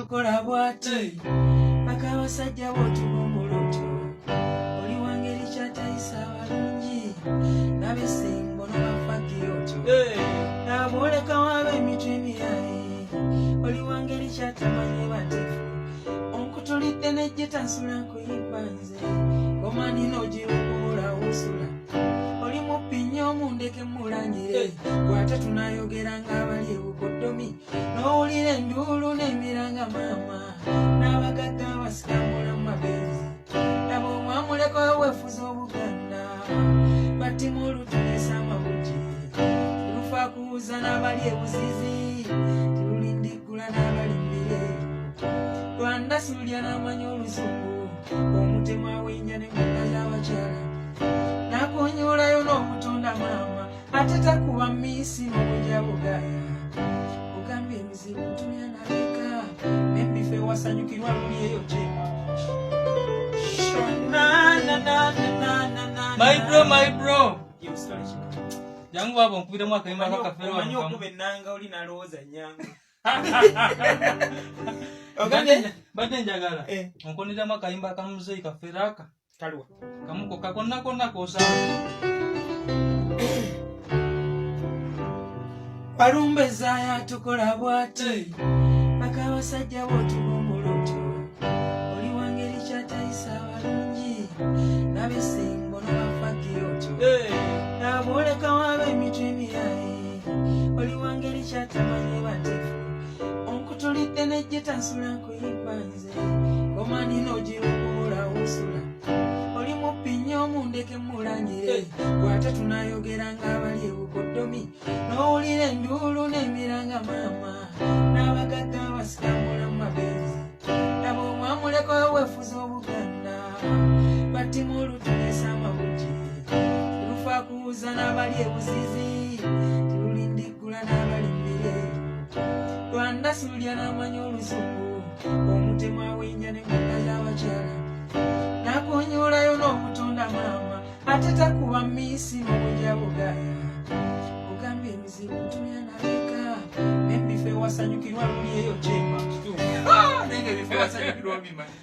tukola bwati bakabasajja botulumbulutyo oli wangeri kyatayisa abalungi nabesingo nobafagiyotyo naboleka wabe emitwe emiyayi oli wangeri kyatamanye batifu onkutulidde nejje tansula nkuyimba nze omani nogirukubula usula oli mupinyo omundeke mulangire gwate tunayogera ng'abali ebukoddomi n'owulira enduulu n'emiranga maama n'abagagga basikamula mu mabenzi nabo omwamuleko wefuza obuganda batimu olutulesa amabugi lufa kuuza n'abali ebuzizi tilulindiggula n'abali mbire lwanda sulya n'amanya oluzungu omutemu awenja n'enganga z'abakyala nakonyolayo n'obutonda maama ate takuba miisi n'obujja bugaya ogambye emizibu ntumya naleka nembife ewasanyukirwa luli eyo kyema My bro jangu baba nkubiremu akayimba kakafero omanyi okuba ennanga oli nalowooza nyangu badde njagala onkoneramu akayimba akamuzeyi kafero aka kalwa kamuko kakonna kosa balumbeza yatukola bwati bakabasajja botulumbulutyo oli wangeri kyatayisa abalungi nabesingo nobafagiyotyo naboleka wabe emitwe emiyayi oli wangeri kyatamanye batifu onkutulidde nejje tansula nkuyimba nze omani nogirukubula usula oli mupinyo omundeke mulangire gwate tunayogera ng'abali ebukoddomi n'owulira enduulu n'emiranga maama n'abagagga basikamula mu mabenzi nabo omwamuleko wefuza obuganda batimu olutulesa amabugi lufa kuuza n'abali ebuzizi tilulindiggula n'abali mbire lwanda sulya n'amanya oluzungu omutemu awenja n'enganga z'abakyala nakonyolayo n'obutonda maama ate takuba miisi n'obujja bugaya ogambye emizibu ntumya naleka nembife ewasanyukirwa luli eyo kyema nenge bife ewasanyukirwa mimanyi